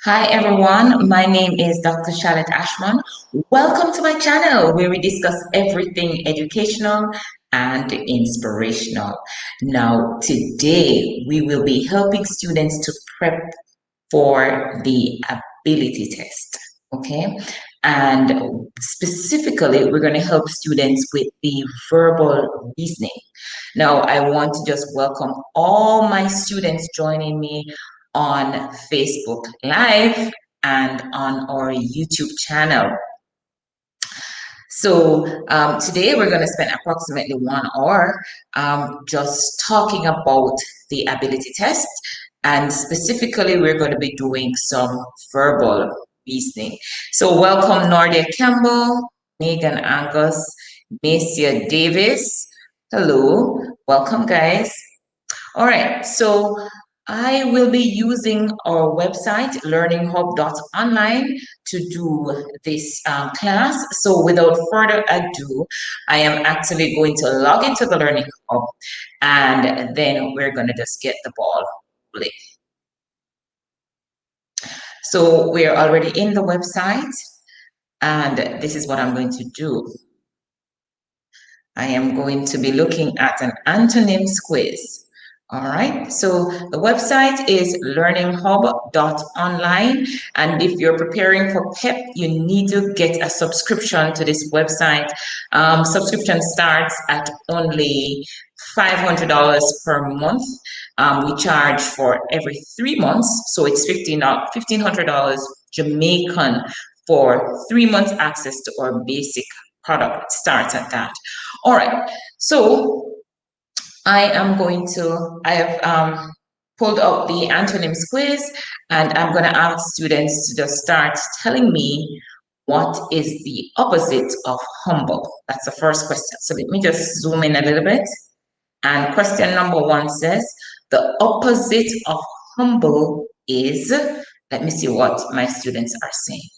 Hi everyone, my name is Dr. Charlotte Ashman. Welcome to my channel where we discuss everything educational and inspirational. Now, today we will be helping students to prep for the ability test, okay? And specifically, we're going to help students with the verbal reasoning. Now, I want to just welcome all my students joining me on Facebook Live and on our YouTube channel. So today we're going to spend approximately 1 hour just talking about the ability test. And specifically, we're going to be doing some verbal reasoning. So welcome Nordia Campbell, Megan Angus, Macia Davis. Hello, welcome guys. All right, so I will be using our website, learninghub.online, to do this class. So without further ado, I am actually going to log into the Learning Hub, and then we're going to just get the ball rolling. So we're already in the website, and this is what I'm going to do. I am going to be looking at an antonyms quiz. All right, so the website is learninghub.online. And if you're preparing for PEP, you need to get a subscription to this website. Subscription starts at only $500 per month. We charge for every 3 months, so it's $1,500 Jamaican for 3 months access to our basic product. It starts at that. All right, so I have pulled up the antonyms quiz, and I'm going to ask students to just start telling me what is the opposite of humble. That's the first question. So let me just zoom in a little bit. And question number 1 says, the opposite of humble is, let me see what my students are saying.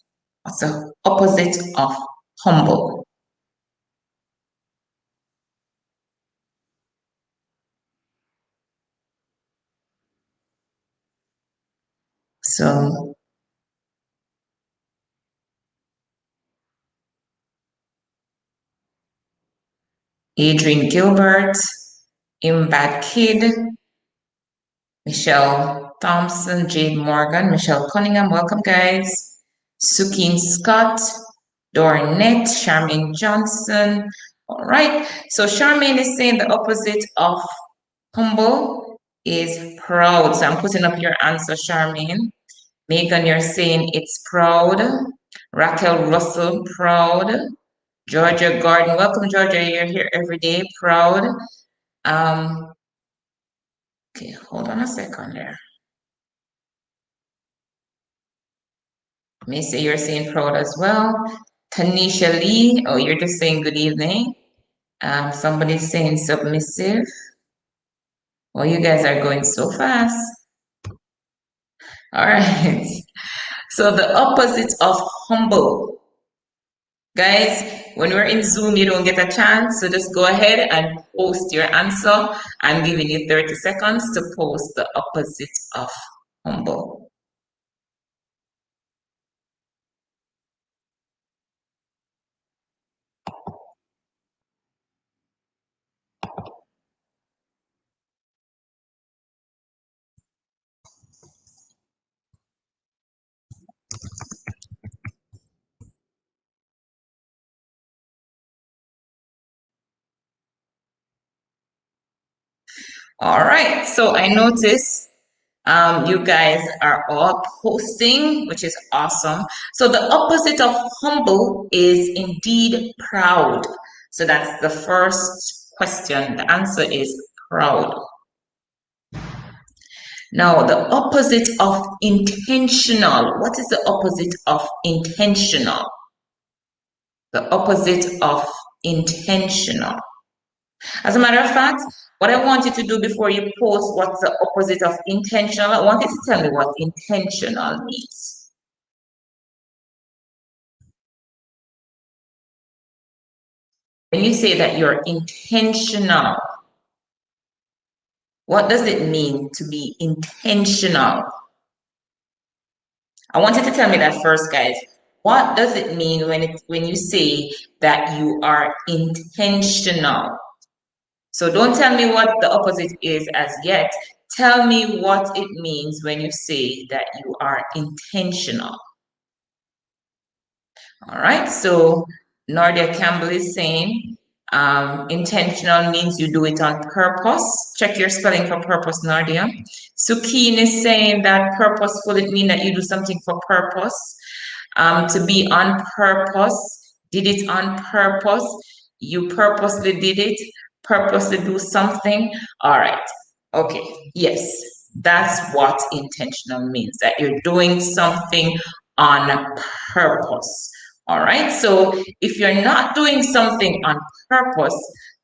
What's the opposite of humble? So Adrian Gilbert, Imbad Kid, Michelle Thompson, Jade Morgan, Michelle Cunningham, welcome guys. Sukin Scott, Dornette, Charmaine Johnson. All right, so Charmaine is saying the opposite of humble is proud. So I'm putting up your answer, Charmaine. Megan, you're saying it's proud. Raquel Russell, proud. Georgia Gordon, welcome Georgia, you're here every day, proud. Okay, hold on a second there. Missy, you're saying proud as well. Tanisha Lee, oh, you're just saying good evening. Somebody's saying submissive. Oh, you guys are going so fast. All right. So the opposite of humble. Guys, when we're in Zoom, you don't get a chance. So just go ahead and post your answer. I'm giving you 30 seconds to post the opposite of humble. All right, so I noticed you guys are all posting, which is awesome. So the opposite of humble is indeed proud. So that's the first question. The answer is proud. Now, the opposite of intentional. What is the opposite of intentional? The opposite of intentional. As a matter of fact, what I want you to do before you post what's the opposite of intentional, I want you to tell me what intentional means. When you say that you're intentional, what does it mean to be intentional? I want you to tell me that first, guys. What does it mean when you say that you are intentional? So don't tell me what the opposite is as yet. Tell me what it means when you say that you are intentional. All right, so Nardia Campbell is saying intentional means you do it on purpose. Check your spelling for purpose, Nardia. Sukeen is saying that purposeful, it means that you do something for purpose. To be on purpose, did it on purpose. You purposely did it, purposely do something. All right, okay, yes, that's what intentional means, that you're doing something on purpose. All right, so if you're not doing something on purpose,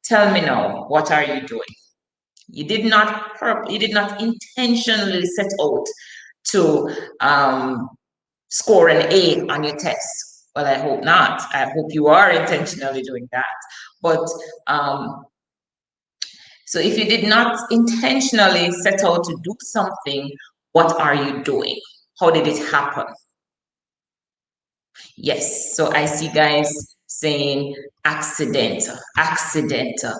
tell me now, what are you doing? You did not intentionally set out to score an A on your test. Well, I hope not. I hope you are intentionally doing that. But so if you did not intentionally set out to do something, what are you doing? How did it happen? Yes, so I see guys saying accidental, accidental,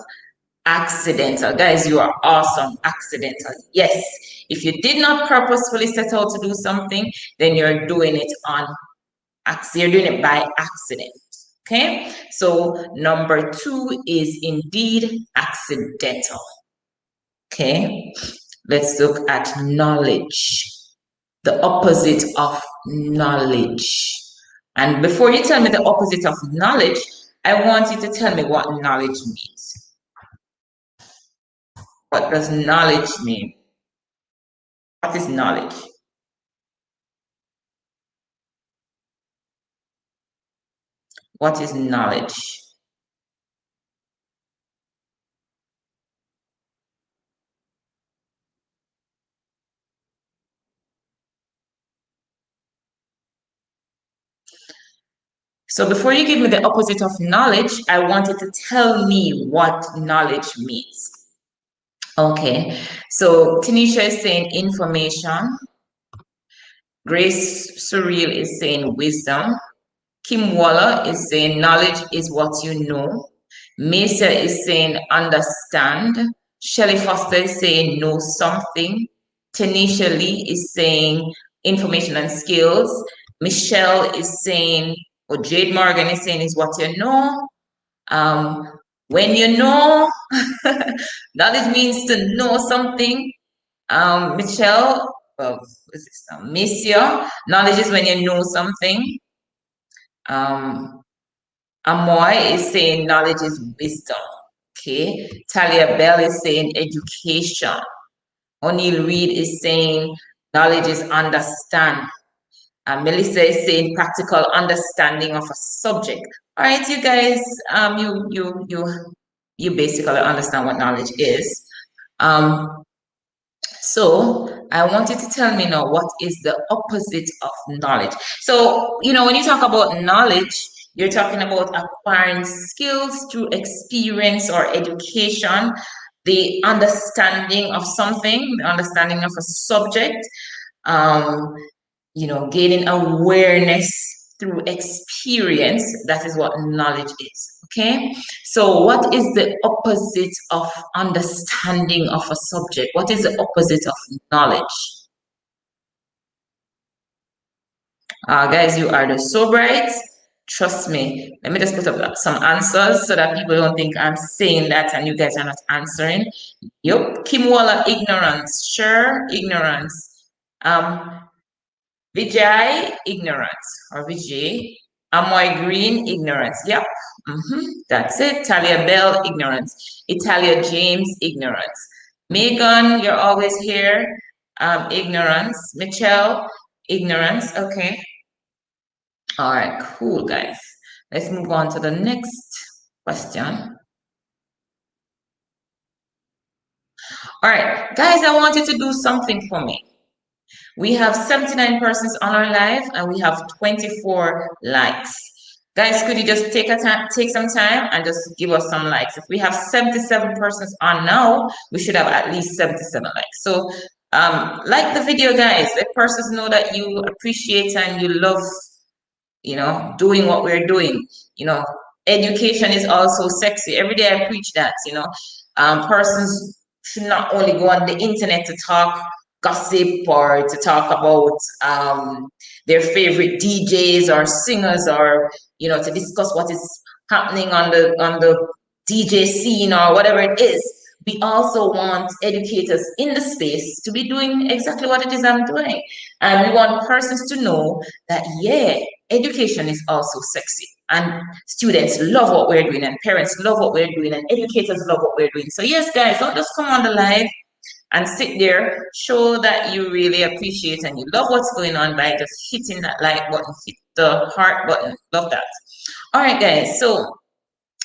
accidental. Guys, you are awesome. Accidental. Yes, if you did not purposefully set out to do something, then you're doing it on you're doing it by accident. Okay, so number 2 is indeed accidental. Okay, let's look at knowledge, the opposite of knowledge. And before you tell me the opposite of knowledge, I want you to tell me what knowledge means. What does knowledge mean? What is knowledge? What is knowledge? So before you give me the opposite of knowledge, I want you to tell me what knowledge means. Okay, so Tanisha is saying information. Grace Surreal is saying wisdom. Kim Waller is saying knowledge is what you know. Mesa is saying understand. Shelley Foster is saying know something. Tanisha Lee is saying information and skills. Michelle is saying, or Jade Morgan is saying, is what you know. When you know, knowledge means to know something. Michelle, well, what's this now? Missia, knowledge is when you know something. Amoy is saying knowledge is wisdom. Okay. Talia Bell is saying education. O'Neill Reed is saying knowledge is understand. Melissa is saying practical understanding of a subject. All right, you guys, you basically understand what knowledge is. So I want you to tell me now, what is the opposite of knowledge? So, when you talk about knowledge, you're talking about acquiring skills through experience or education, the understanding of something, the understanding of a subject, gaining awareness through experience. That is what knowledge is. Okay, so what is the opposite of understanding of a subject? What is the opposite of knowledge? Guys, you are so bright. Trust me. Let me just put up some answers so that people don't think I'm saying that and you guys are not answering. Yep. Kim Waller, ignorance. Sure, ignorance. Vijay, ignorance. Or Vijay. Amoy Green, ignorance. Yep. That's it. Talia Bell, ignorance. Italia James, ignorance. Megan, you're always here. Ignorance. Michelle, ignorance. Okay. All right, cool, guys. Let's move on to the next question. All right, guys, I want you to do something for me. We have 79 persons on our live and we have 24 likes. Guys, could you just take some time and just give us some likes? If we have 77 persons on now, we should have at least 77 likes. So Like the video, guys. Let persons know that you appreciate and you love, doing what we're doing. Education is also sexy. Every day I preach that. Persons should not only go on the internet to talk gossip or to talk about their favorite DJs or singers, or to discuss what is happening on the DJ scene or whatever it is. We also want educators in the space to be doing exactly what it is I'm doing. And we want persons to know that, yeah, education is also sexy. And students love what we're doing, and parents love what we're doing, and educators love what we're doing. So, yes, guys, don't just come on the live and sit there. Show that you really appreciate and you love what's going on by just hitting that like button, hit the heart button. Love that. All right, guys. So,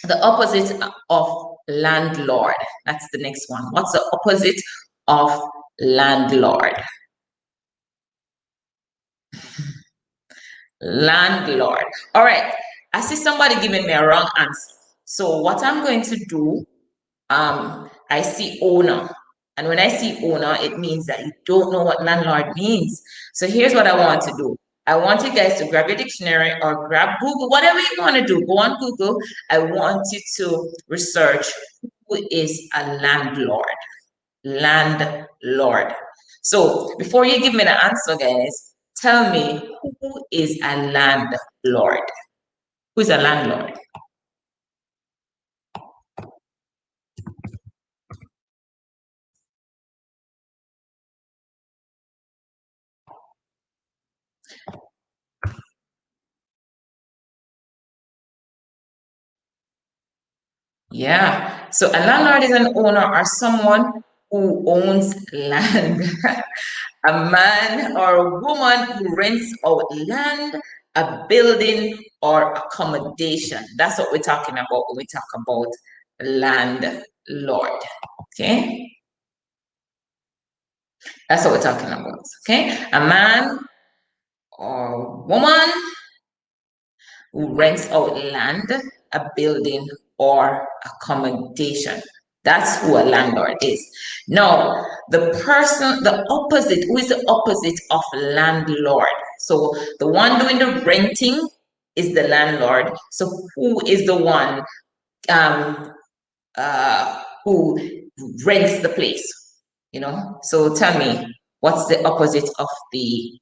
the opposite of landlord. That's the next one. What's the opposite of landlord? Landlord. All right. I see somebody giving me a wrong answer. So what I'm going to do, I see owner. And when I see owner, it means that you don't know what landlord means. So here's what I want to do. I want you guys to grab your dictionary or grab Google, whatever you want to do. Go on Google. I want you to research who is a landlord. Landlord. So before you give me the answer, guys, tell me, who is a landlord? Who is a landlord? Yeah. So a landlord is an owner or someone who owns land. A man or a woman who rents out land, a building, or accommodation. That's what we're talking about when we talk about landlord. Okay? That's what we're talking about. Okay? A man or woman who rents out land, a building, or accommodation. That's who a landlord is. Now, the opposite, who is the opposite of landlord? So the one doing the renting is the landlord. So who is the one who rents the place? So tell me, what's the opposite of the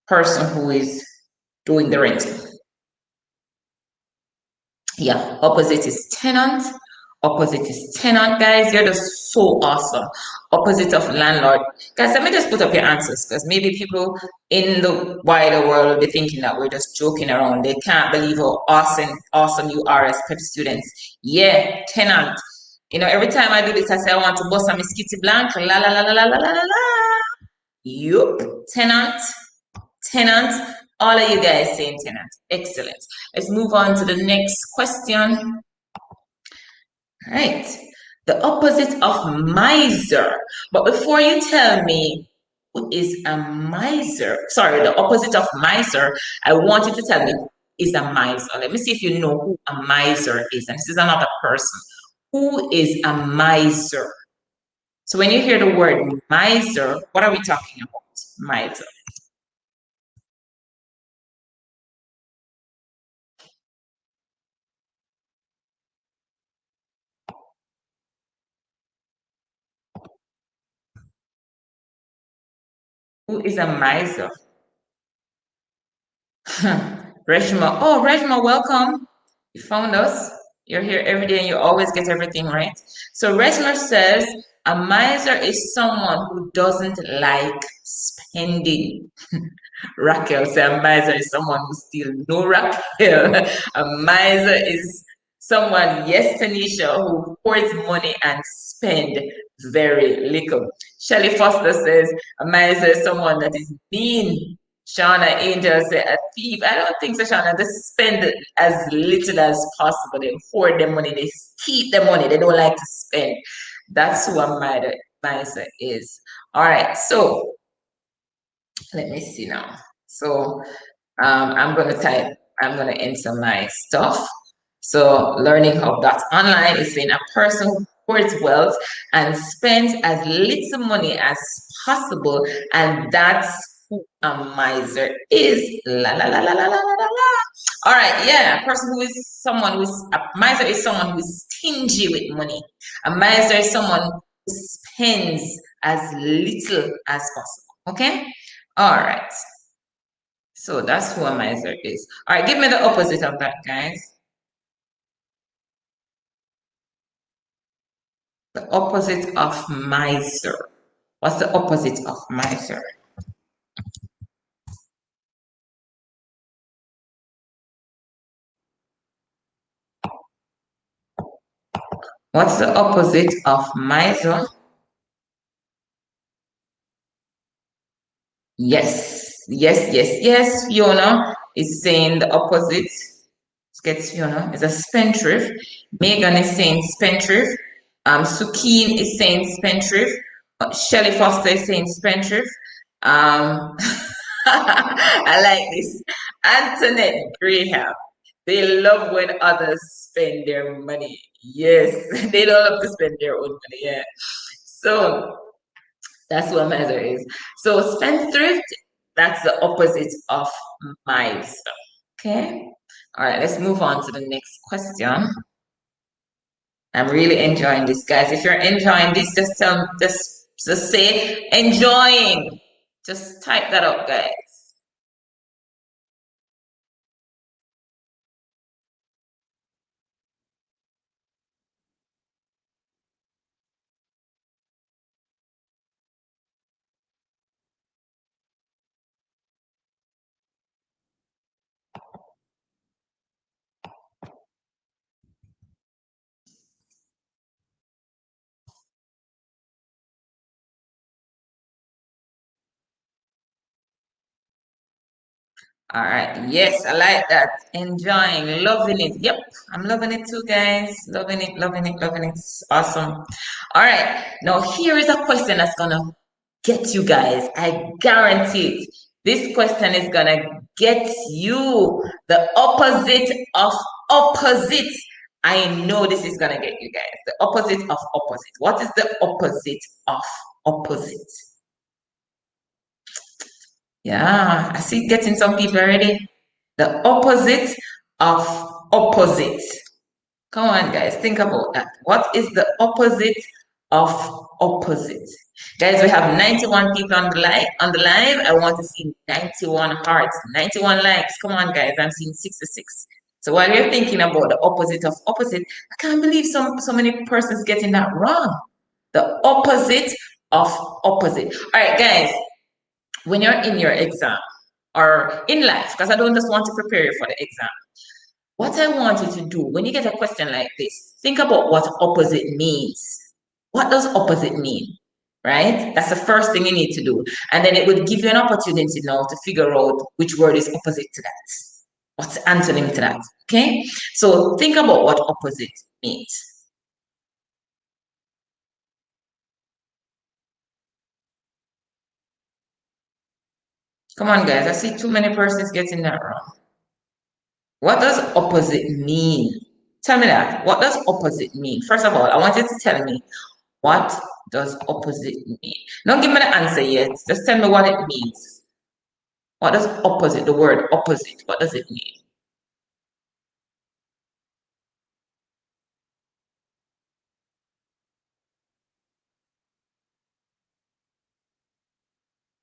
person who is doing the renting? Yeah, opposite is tenant. Opposite is tenant, guys. You're just so awesome. Opposite of landlord. Guys, let me just put up your answers, because maybe people in the wider world will be thinking that we're just joking around. They can't believe how awesome you are as PEP students. Yeah, tenant. Every time I do this, I say I want to bust a Miskitty Blank. La la la la la la la la la. Yup, tenant. Tenant. All of you guys saying tenant. Excellent. Let's move on to the next question. All right. The opposite of miser. But before you tell me who is a miser, sorry, the opposite of miser, I want you to tell me who is a miser. Let me see if you know who a miser is. And this is another person. Who is a miser? So when you hear the word miser, what are we talking about? Miser. Who is a miser? Reshma. Oh, Reshma, welcome. You found us. You're here every day and you always get everything right. So Reshma says a miser is someone who doesn't like spending. Raquel says a miser is someone who steals. No, Raquel. A miser is someone, yes, Tanisha, who hoards money and spend very little. Shelley Foster says a miser is someone that is mean. Shauna Angel said a thief. I don't think so, Shauna. They spend as little as possible. They hoard their money. They keep the money. They don't like to spend. That's who a miser is. All right. So let me see now. So I'm going to type, I'm going to enter my stuff. So learning online is saying a person who hoards wealth and spends as little money as possible. And that's who a miser is. La la la la la la la la. All right, yeah. A person who is someone who is a miser is someone who is stingy with money. A miser is someone who spends as little as possible. Okay? All right. So that's who a miser is. All right, give me the opposite of that, guys. The opposite of miser. What's the opposite of miser? What's the opposite of miser? Yes, yes, yes, yes. Fiona is saying the opposite. Let's get Fiona. Is a spendthrift. Megan is saying spendthrift. Sukeen is saying spendthrift. Shelley Foster is saying spendthrift. Um, I like this. Antoinette Graham. They love when others spend their money. Yes, they don't love to spend their own money. Yeah. So that's what miser is. So spendthrift, that's the opposite of miser. Okay. All right, let's move on to the next question. I'm really enjoying this, guys. If you're enjoying this, just say enjoying. Just type that up, guys. All right. Yes, I like that. Enjoying, loving it. Yep, I'm loving it too, guys. Loving it, loving it, loving it. It's awesome. All right. Now, here is a question that's gonna get you guys. I guarantee it. This question is gonna get you the opposite of opposite. I know this is gonna get you guys. The opposite of opposite. What is the opposite of opposite? Yeah, I see getting some people already. The opposite of opposite. Come on, guys, think about that. What is the opposite of opposite? Guys, we have 91 people on the live. I want to see 91 hearts, 91 likes. Come on, guys. I'm seeing 66. So while you're thinking about the opposite of opposite, I can't believe so many persons getting that wrong. The opposite of opposite. All right, guys, when you're in your exam or in life, because I don't just want to prepare you for the exam, what I want you to do when you get a question like this, think about what opposite means. What does opposite mean? Right? That's the first thing you need to do. And then it would give you an opportunity now to figure out which word is opposite to that. What's the antonym to that? Okay? So think about what opposite means. Come on, guys. I see too many persons getting that wrong. What does opposite mean? Tell me that. What does opposite mean? First of all, I want you to tell me what does opposite mean. Don't give me the answer yet. Just tell me what it means. What does opposite, the word opposite, what does it mean?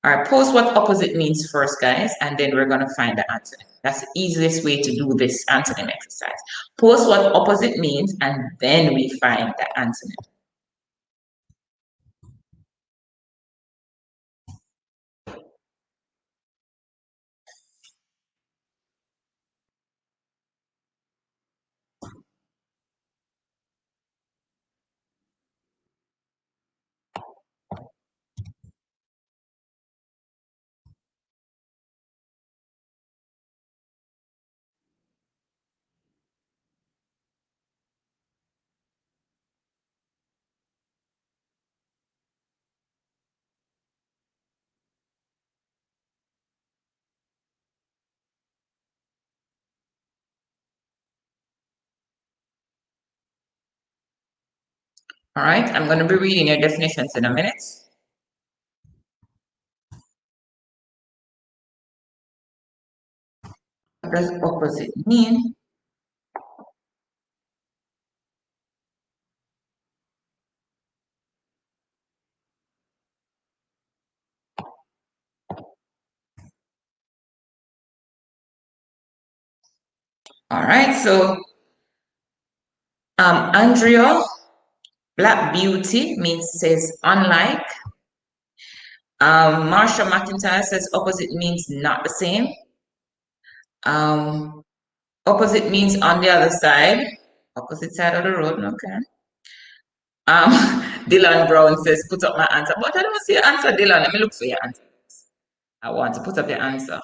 All right, post what opposite means first, guys, and then we're going to find the answer. That's the easiest way to do this antonym exercise. Post what opposite means, and then we find the antonym. All right, I'm going to be reading your definitions in a minute. What does opposite mean? All right, so Andrea, Black Beauty says unlike. Marsha McIntyre says opposite means not the same. Opposite means on the other side, opposite side of the road. Okay. Dylan Brown says put up my answer, but I don't see your answer, Dylan. Let me look for your answer. I want to put up your answer.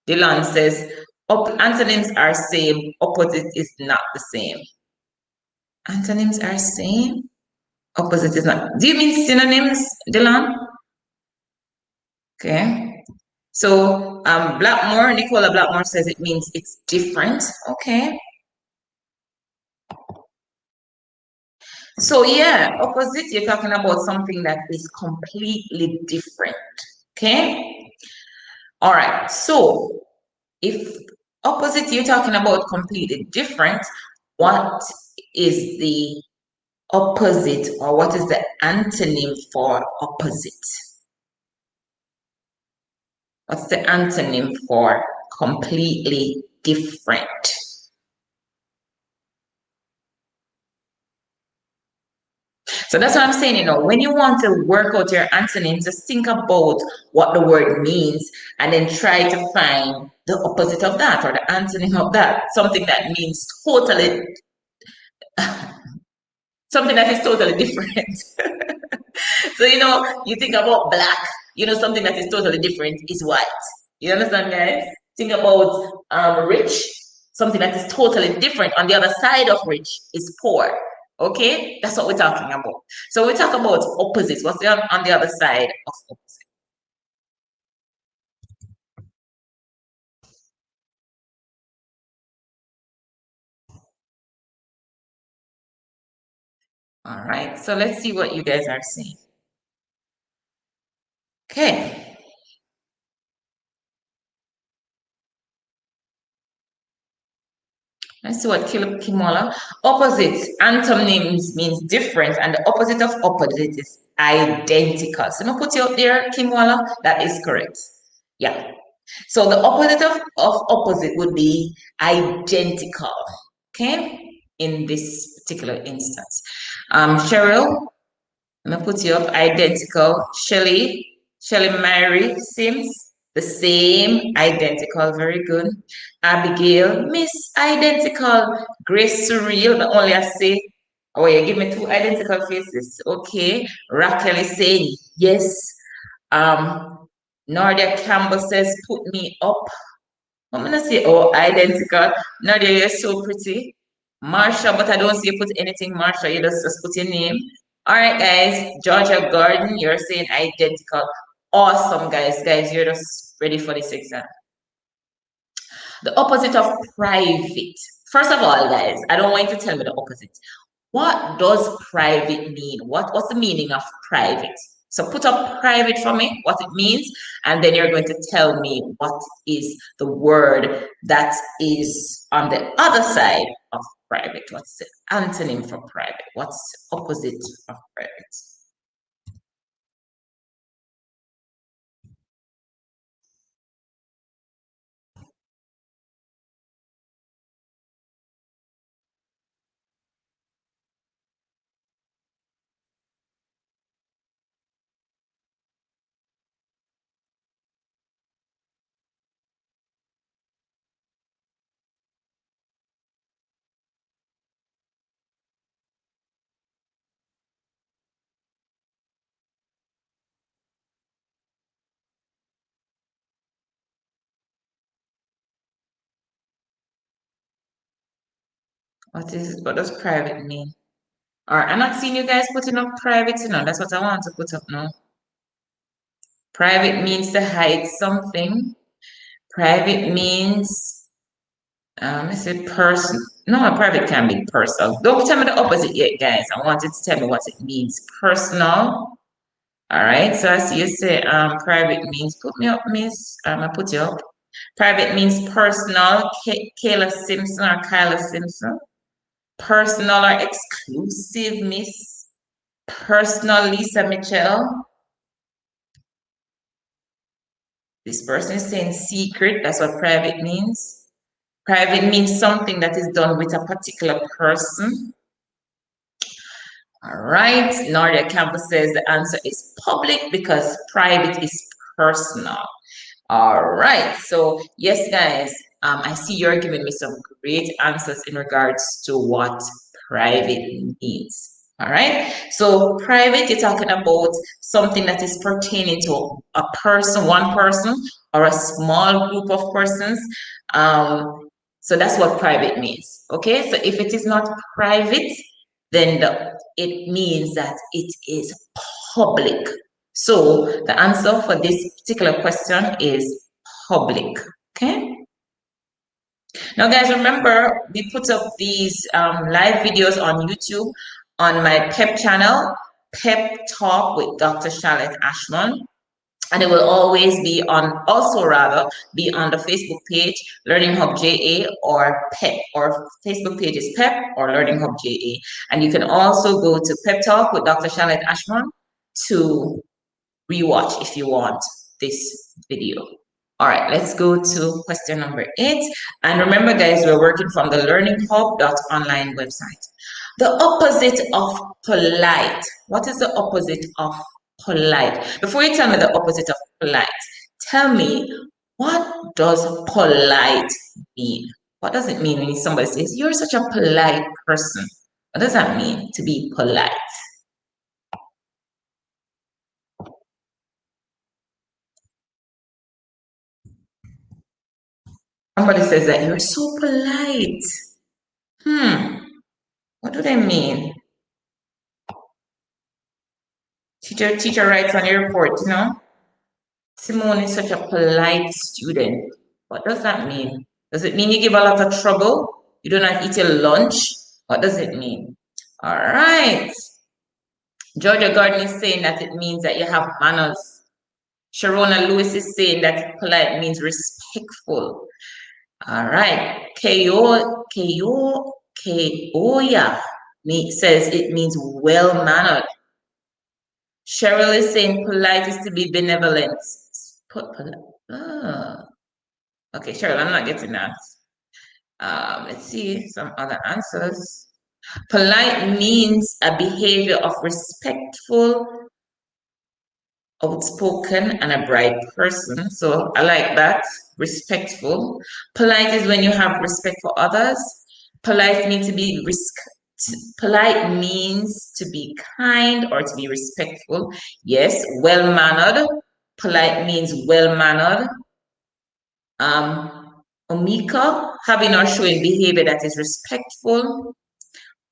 Dylan says antonyms are same, opposite is not the same. Antonyms are same, opposite is not. Do you mean synonyms, Dylan? Okay. So Nicola Blackmore says it means it's different. Okay. So yeah, opposite, you're talking about something that is completely different. Okay. All right. So if opposite, you're talking about completely different, what is the opposite or what is the antonym for opposite? What's the antonym for completely different? So that's what I'm saying, when you want to work out your antonyms, just think about what the word means and then try to find the opposite of that or the antonym of that, something that means something that is totally different. So, you think about black, something that is totally different is white. You understand, guys? Think about rich, something that is totally different. On the other side of rich is poor. Okay? That's what we're talking about. So we talk about opposites. What's on the other side of opposite? All right. So let's see what you guys are saying. Okay. Let's see what Kimola. Opposite. Antonyms means different, and the opposite of opposite is identical. So I'm gonna put you up there, Kimola. That is correct. Yeah. So the opposite of opposite would be identical. Okay. In this particular instance. Cheryl, I'm gonna put you up identical. Shelly Mary Sims, the same, identical, very good. Abigail, Miss Identical. Grace Surreal, but only I say, oh, you give me two identical faces. Okay. Raquel is saying yes. Nardia Campbell says, put me up. I'm gonna say, oh, identical. Nadia, you're so pretty. Marsha, but I don't see you put anything, Marsha. You just put your name. All right, guys. Georgia Gordon, you're saying identical. Awesome, guys. Guys, you're just ready for this exam. The opposite of private. First of all, guys, I don't want you to tell me the opposite. What does private mean? What's the meaning of private? So put up private for me, what it means, and then you're going to tell me what is the word that is on the other side of private. What's the antonym for private? What's the opposite of private? What does private mean? All right, I'm not seeing you guys putting up private, that's what I want to put up now. Private means to hide something. Private means, I said person. No, private can be personal. Don't tell me the opposite yet, guys. I want you to tell me what it means. Personal. All right. So I see you say private means put me up, miss. I put you up. Private means personal. Kayla Simpson or Kyla Simpson. Personal or exclusive, Miss. Personal, Lisa Mitchell. This person is saying secret. That's what private means. Private means something that is done with a particular person. All right. Nadia Campbell says the answer is public because private is personal. All right. So, yes, guys, I see you're giving me some great answers in regards to what private means. All right. So, private, you're talking about something that is pertaining to a person, one person, or a small group of persons. So, that's what private means. Okay. So, if it is not private, then it means that it is public. So the answer for this particular question is public. Okay. Now, guys, remember we put up these live videos on YouTube on my PEP channel, PEP Talk with Dr. Charlotte Ashman. And it will always be on, also rather, be on the Facebook page, Learning Hub JA or PEP, or Facebook page is PEP or Learning Hub JA. And you can also go to PEP Talk with Dr. Charlotte Ashman to rewatch if you want this video. All right, let's go to question number 8. And remember, guys, we're working from the learninghub.online website. The opposite of polite. What is the opposite of polite? Before you tell me the opposite of polite, tell me, what does polite mean? What does it mean when somebody says, you're such a polite person? What does that mean to be polite? Somebody says that you're so polite. What do they mean? Teacher writes on your report, Simone is such a polite student. What does that mean? Does it mean you give a lot of trouble? You do not eat your lunch? What does it mean? All right. Georgia Gordon is saying that it means that you have manners. Sharona Lewis is saying that polite means respectful. All right. Koya says it means well-mannered. Cheryl is saying polite is to be benevolent. Okay, Cheryl, I'm not getting that. Let's see some other answers. Polite means a behavior of respectful, outspoken, and a bright person. So I like that. Respectful. Polite is when you have respect for others. Polite means to be polite means to be kind or to be respectful. Yes, well-mannered. Polite means well-mannered. Omika, having or showing behavior that is respectful.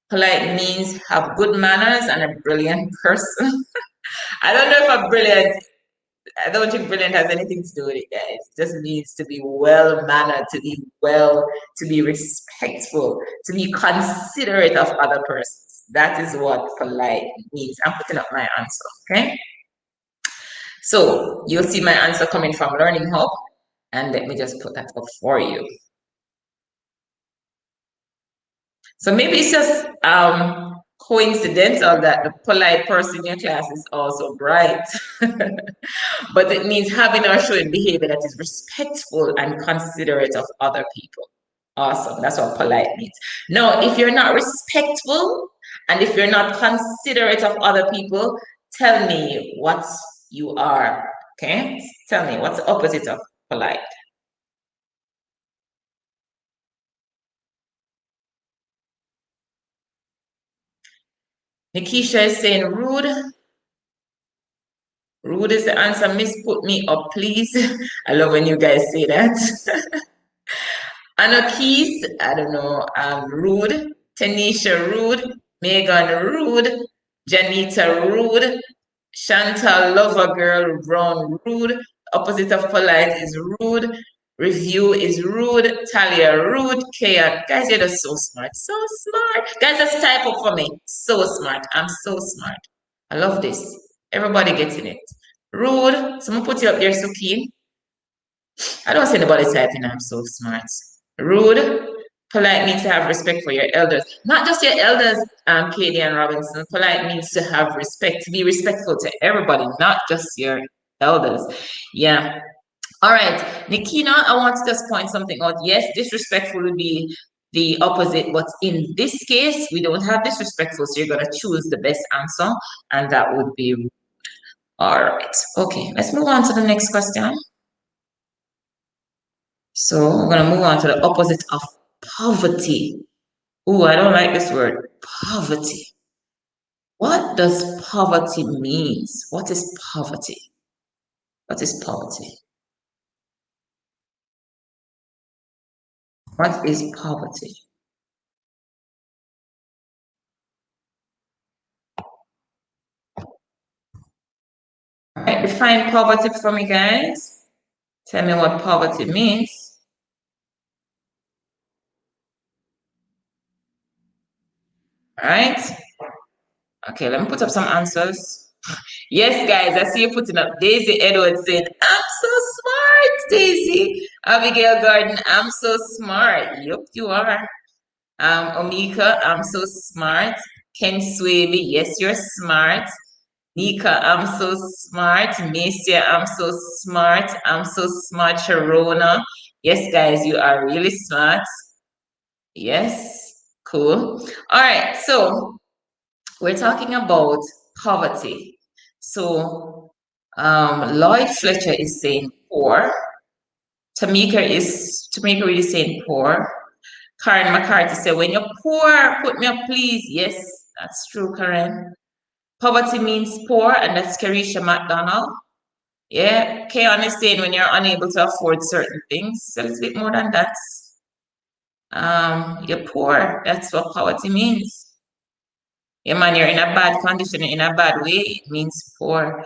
Polite means have good manners and a brilliant person. I don't know if a brilliant, I don't think brilliant has anything to do with it, guys. It just means to be well-mannered, to be respectful, to be considerate of other persons. That is what polite means. I'm putting up my answer, okay? So you'll see my answer coming from Learning Hub, and let me just put that up for you. So maybe it's just coincidental that the polite person in your class is also bright. But it means having or showing behavior that is respectful and considerate of other people. Awesome. That's what polite means. Now, if you're not respectful and if you're not considerate of other people, tell me what you are. Okay? Tell me what's the opposite of polite. Nikisha is saying rude. Rude is the answer. Miss, put me up, please. I love when you guys say that. Anna Keys, I don't know, rude. Tanisha, rude. Megan, rude. Janita, rude. Chantal, lover girl, Brown, rude. Opposite of polite is rude. Review is rude. Talia, rude. Kaya, guys, you're just so smart. So smart. Guys, just type up for me. So smart. I'm so smart. I love this. Everybody getting it. Rude. Someone put you up there, Suki. I don't see anybody typing I'm so smart. Rude. Polite means to have respect for your elders. Not just your elders, Katie and Robinson. Polite means to have respect, to be respectful to everybody, not just your elders. Yeah. All right. Nikina, I want to just point something out. Yes, disrespectful would be the opposite, but in this case, we don't have disrespectful, so you're going to choose the best answer, and that would be all right. Okay, let's move on to the next question. So we're going to move on to the opposite of poverty. Oh, I don't like this word, poverty. What does poverty means? What is poverty? What is poverty? What is poverty? All right, define poverty for me, guys. Tell me what poverty means. All right. Okay, let me put up some answers. Yes, guys, I see you putting up. Daisy Edwards said, I'm so smart, Daisy. Abigail Garden, I'm so smart. Yep, you are. Omika, I'm so smart. Ken Swaby, yes, you're smart. Nika, I'm so smart. Macia, I'm so smart. I'm so smart. Sharona, yes, guys, you are really smart. Yes, cool. All right, so we're talking about poverty. So Lloyd Fletcher is saying poor. Tamika really saying poor. Karen McCarthy said, when you're poor, put me up, please. Yes, that's true, Karen. Poverty means poor, and that's Carisha McDonald. Yeah, Keon is saying when you're unable to afford certain things. A little bit more than that. You're poor. That's what poverty means. Yeah, man, you're in a bad condition, in a bad way. It means poor.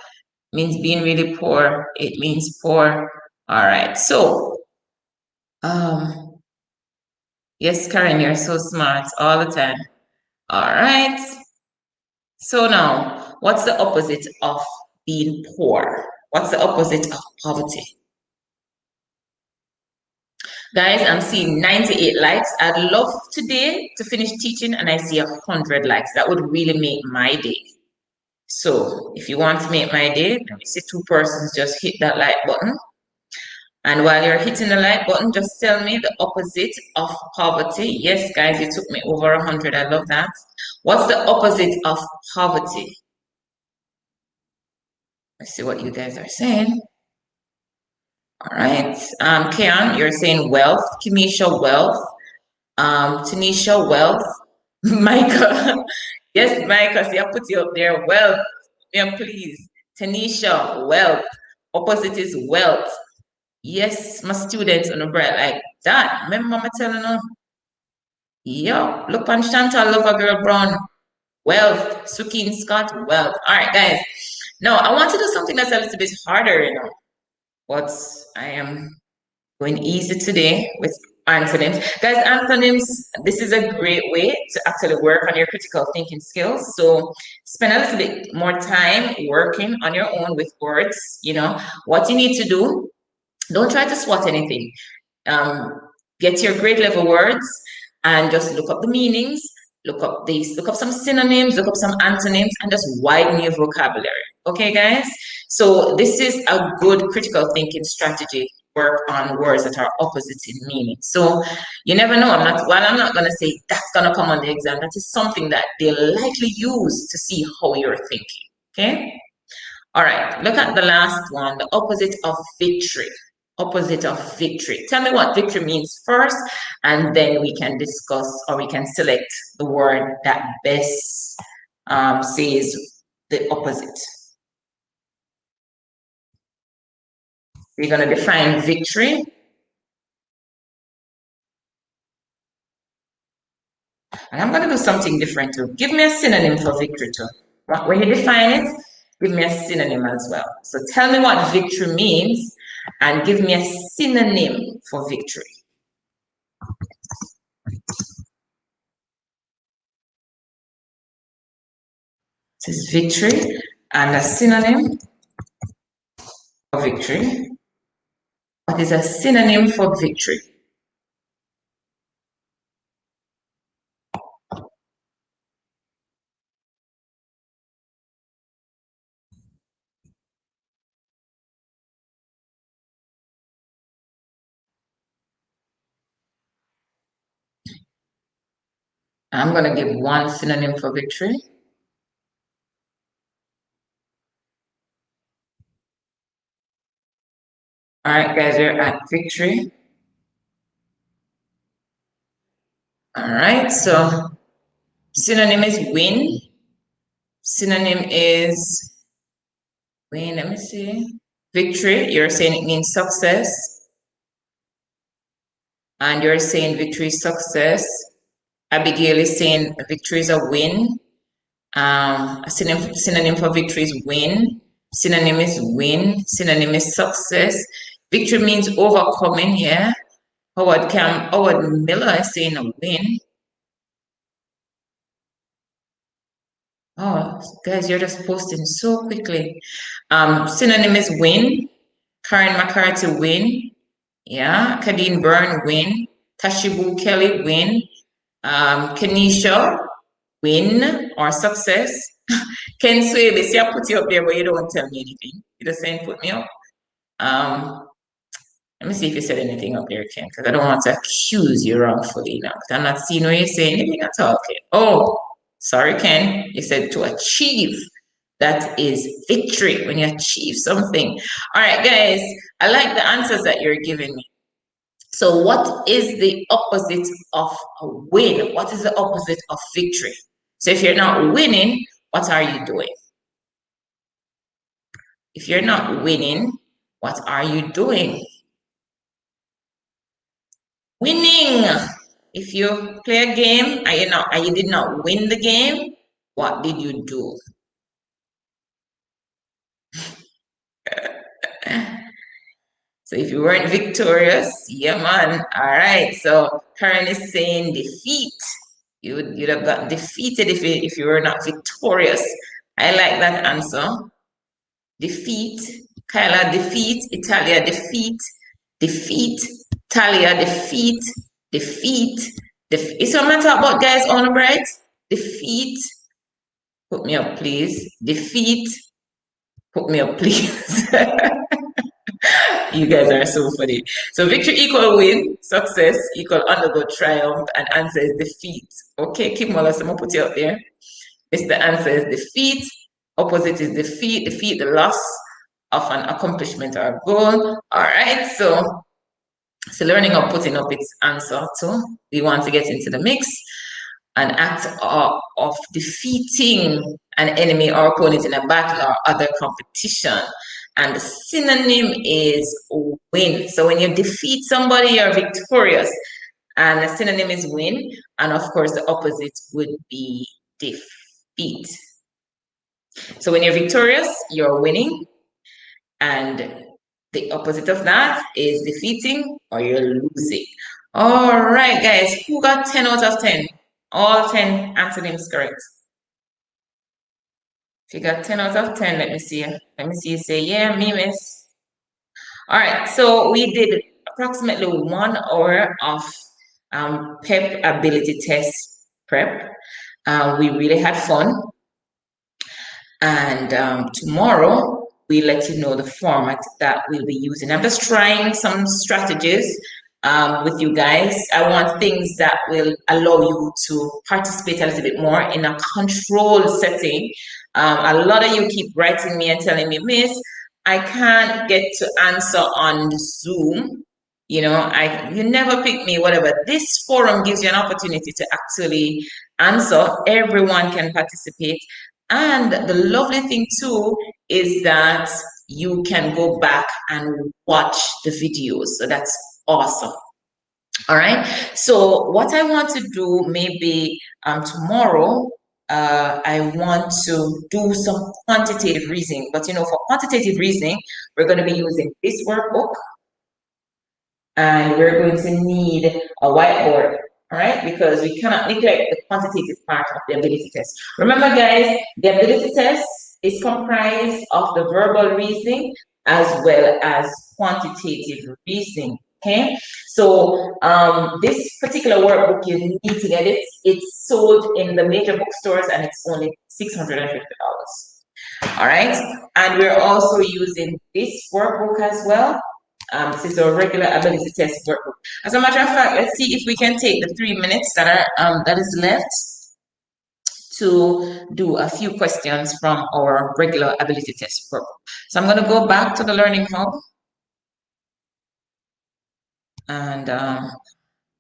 It means being really poor. It means poor. All right. So, yes, Karen, you're so smart all the time. All right. So now, what's the opposite of being poor? What's the opposite of poverty? Guys, I'm seeing 98 likes. I'd love today to finish teaching and I see 100 likes. That would really make my day. So if you want to make my day, let me see 2 persons just hit that like button. And while you're hitting the like button, just tell me the opposite of poverty. Yes, guys, you took me over 100. I love that. What's the opposite of poverty? Let's see what you guys are saying. All right. Keon, you're saying wealth. Kimisha, wealth. Tanisha, wealth. Micah, yes, Micah, see, I put you up there. Wealth, yeah, please. Tanisha, wealth. Opposite is wealth. Yes, my students on the bright like that. Remember, mama telling them, yo, look on Chantal, love a girl brown. Wealth, Suki and Scott, wealth. All right, guys. Now, I want to do something that's a little bit harder, but I am going easy today with antonyms. Guys, antonyms, this is a great way to actually work on your critical thinking skills. So spend a little bit more time working on your own with words. What you need to do, don't try to swat anything. Um, get your grade level words and just look up the meanings, look up some synonyms, look up some antonyms, and just widen your vocabulary. Okay, guys? So this is a good critical thinking strategy. Work on words that are opposite in meaning. So you never know. I'm not gonna say that's gonna come on the exam. That is something that they'll likely use to see how you're thinking. Okay? All right, look at the last one, the opposite of victory. Opposite of victory. Tell me what victory means first, and then we can discuss or we can select the word that best says the opposite. We're going to define victory. And I'm going to do something different too. Give me a synonym for victory too. When you define it, give me a synonym as well. So tell me what victory means and give me a synonym for victory. This is victory and a synonym for victory. What is a synonym for victory? I'm going to give one synonym for victory. All right, guys, we're at victory. All right, so synonym is win. Synonym is win. Let me see. Victory, you're saying it means success. And you're saying victory is success. Abigail is saying victory is a win. A synonym for victory is win. Synonym is win. Synonym is success. Victory means overcoming, yeah. Howard Miller is saying a win. Oh, guys, you're just posting so quickly. Synonym is win. Karen McCarthy win. Yeah. Kadeen Byrne win. Tashibu Kelly win. Kenisha win or success. Ken Swaby, see, I put you up there, but you don't tell me anything. You just saying put me up. Let me see if you said anything up there, Ken, because I don't want to accuse you wrongfully now. I'm not seeing where you're saying anything at all, Ken. Oh, sorry, Ken. You said to achieve. That is victory when you achieve something. All right, guys, I like the answers that you're giving me. So, what is the opposite of a win? What is the opposite of victory? So, if you're not winning, what are you doing? If you're not winning, what are you doing? Winning. If you play a game and you did not win the game, what did you do? So if you weren't victorious, yeah, man. All right. So Karen is saying defeat. You'd have got defeated if you were not victorious. I like that answer. Defeat. Kyla, defeat. Italia, defeat. Defeat. Talia, defeat. Defeat. It's what I'm talking about, guys, on the right. Defeat. Put me up, please. Defeat. Put me up, please. You guys are so funny. So victory equal win, success equal undergo triumph, and answer is defeat. Okay, Kim Wallace, I'm gonna put you up there. It's the answer is defeat. Opposite is defeat. Defeat the loss of an accomplishment or a goal. All right, so learning or putting up its answer too. We want to get into the mix. An act of defeating an enemy or opponent in a battle or other competition. And the synonym is win. So when you defeat somebody, you're victorious. And the synonym is win. And of course, the opposite would be defeat. So when you're victorious, you're winning. And the opposite of that is defeating or you're losing. All right, guys, who got 10 out of 10? All 10 antonyms correct. If you got 10 out of 10, let me see. Let me see you say, yeah, me, miss. All right, so we did approximately 1 hour of PEP ability test prep. We really had fun. And tomorrow, we let you know the format that we'll be using. I'm just trying some strategies with you guys. I want things that will allow you to participate a little bit more in a controlled setting. A lot of you keep writing me and telling me, Miss, I can't get to answer on Zoom. You know, you never pick me, whatever. This forum gives you an opportunity to actually answer. Everyone can participate. And the lovely thing too is that you can go back and watch the videos. So that's awesome. All right. So what I want to do maybe tomorrow, I want to do some quantitative reasoning. But you know, for quantitative reasoning, we're going to be using this workbook. And we're going to need a whiteboard, all right? Because we cannot neglect the quantitative part of the ability test. Remember, guys, the ability test is comprised of the verbal reasoning as well as quantitative reasoning. Okay, so this particular workbook, you need to get it. It's sold in the major bookstores and it's only $650. All right, and we're also using this workbook as well. This is a regular ability test workbook. As a matter of fact, let's see if we can take the 3 minutes that is left to do a few questions from our regular ability test workbook. So I'm going to go back to the Learning Hub, and I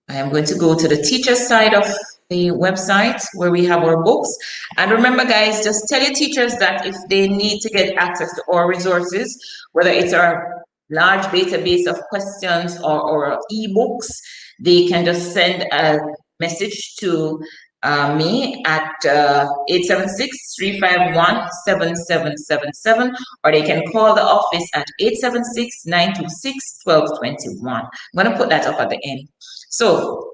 am going to go to the teacher side of the website where we have our books. And remember, guys, just tell your teachers that if they need to get access to our resources, whether it's our large database of questions or ebooks, they can just send a message to me at 876-351-7777, or they can call the office at 876-926-1221. I'm going to put that up at the end. So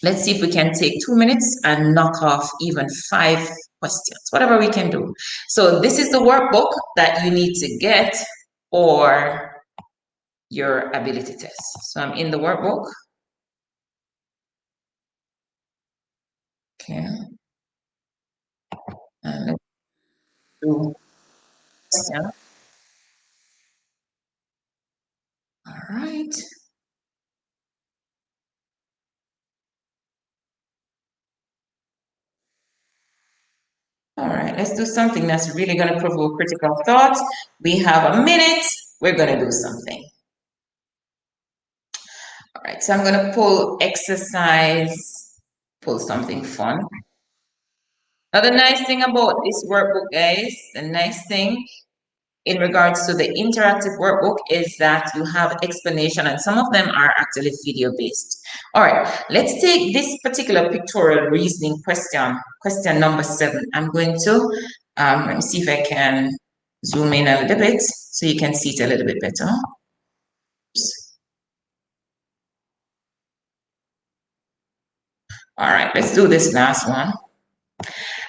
let's see if we can take 2 minutes and knock off even 5 questions, whatever we can do. So this is the workbook that you need to get for your ability test. So I'm in the workbook. Okay. And let's do question. All right. All right, let's do something that's really going to provoke critical thought. We have a minute. We're going to do something. All right, so I'm going to pull exercise, pull something fun. Now, the nice thing about this workbook, guys, the nice thing in regards to the interactive workbook is that you have explanation, and some of them are actually video based. All right, let's take this particular pictorial reasoning question, question number 7. I'm going to, let me see if I can zoom in a little bit so you can see it a little bit better. Oops. All right, let's do this last one.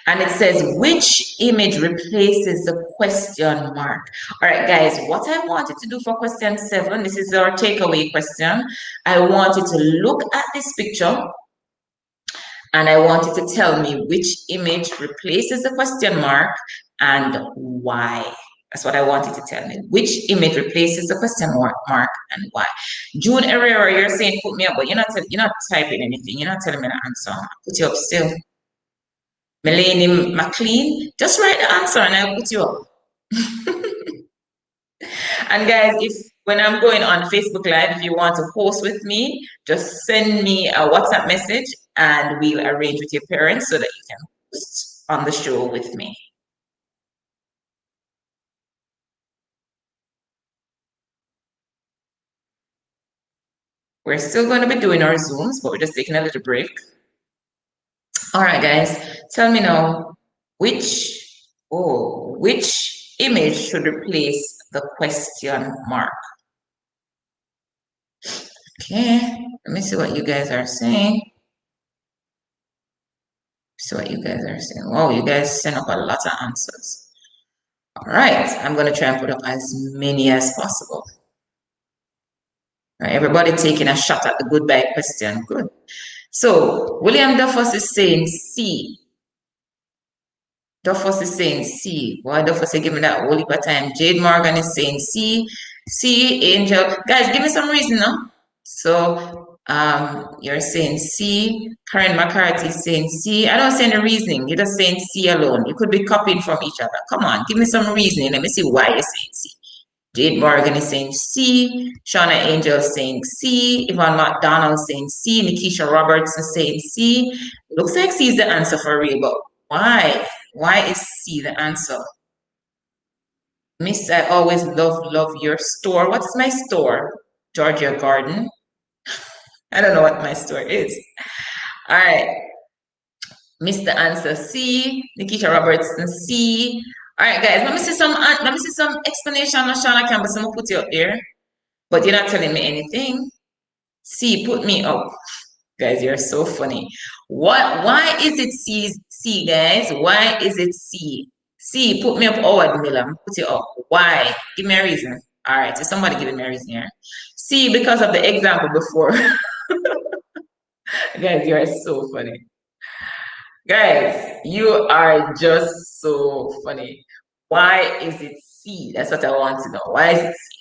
And it says, which image replaces the question mark? All right, guys, what I wanted to do for question 7, this is our takeaway question. I wanted to look at this picture and I wanted to tell me which image replaces the question mark and why. That's what I wanted to tell me. Which image replaces the question mark and why? June Herrera, you're saying put me up, but you're not typing anything. You're not telling me the answer. I'll put you up still. Melanie McLean, just write the answer and I'll put you up. And guys, if when I'm going on Facebook Live, if you want to host with me, just send me a WhatsApp message and we'll arrange with your parents so that you can host on the show with me. We're still going to be doing our Zooms, but we're just taking a little break. All right, guys, tell me now, which image should replace the question mark? Okay, let me see what you guys are saying. See what you guys are saying. Wow, you guys sent up a lot of answers. All right, I'm going to try and put up as many as possible. All right, everybody taking a shot at the goodbye question. Good. So, William Duffus is saying C. Duffus is saying C. Why Duffus is giving that whole heap of time? Jade Morgan is saying C. C, Angel. Guys, give me some reason, no? So, you're saying C. Karen McCarthy is saying C. I don't see any reasoning. You're just saying C alone. You could be copying from each other. Come on, give me some reasoning. Let me see why you're saying C. Jade Morgan is saying C. Shauna Angel is saying C. Yvonne McDonald is saying C. Nikisha Roberts is saying C. Looks like C is the answer for real, but why? Why is C the answer? Miss, I always love your store. What's my store? Georgia Garden. I don't know what my store is. All right. Mr. Answer C. Nikisha Robertson C. All right, guys. Let me see some explanation on Shauna Campbell. I'm gonna put you up there. But you're not telling me anything. C, put me up. Guys, you're so funny. Why is it C, guys? Why is it C? C, put me up, Howard Miller. Put you up. Why? Give me a reason. All right, so somebody giving me a reason here. C, because of the example before. Guys, you are so funny. Guys, you are just so funny. Why is it C? That's what I want to know. Why is it C?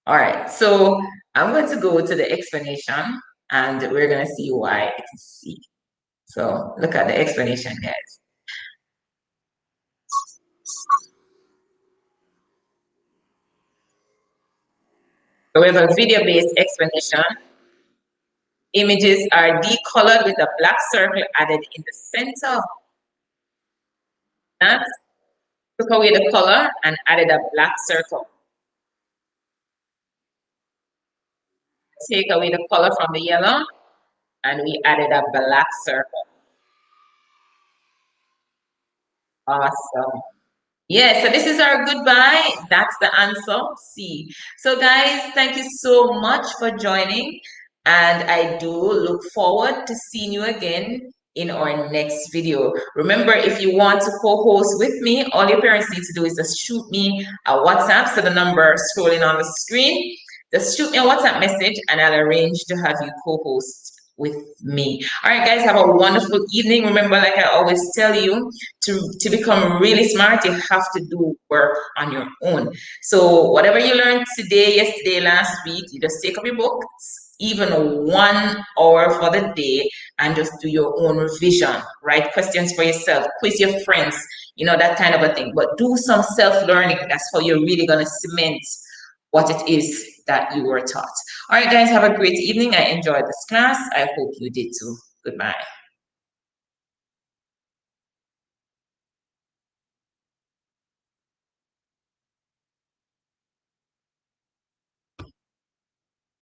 All right, so I'm going to go to the explanation and we're going to see why it is C. So look at the explanation, guys. So we have a video-based explanation. Images are decolored with a black circle added in the center. That took away the color and added a black circle. Take away the color from the yellow and we added a black circle. Awesome. Yeah, so this is our goodbye. That's the answer, C. So guys, thank you so much for joining. And I do look forward to seeing you again in our next video. Remember, if you want to co-host with me, all your parents need to do is just shoot me a WhatsApp. So the number scrolling on the screen. Just shoot me a WhatsApp message and I'll arrange to have you co-host with me. All right, guys, have a wonderful evening. Remember, like I always tell you, to become really smart, you have to do work on your own. So whatever you learned today, yesterday, last week, you just take up your book, even 1 hour for the day, and just do your own revision. Write questions for yourself, quiz your friends, you know, that kind of a thing. But do some self-learning. That's how you're really going to cement what it is that you were taught. All right, guys, have a great evening. I enjoyed this class. I hope you did too. Goodbye.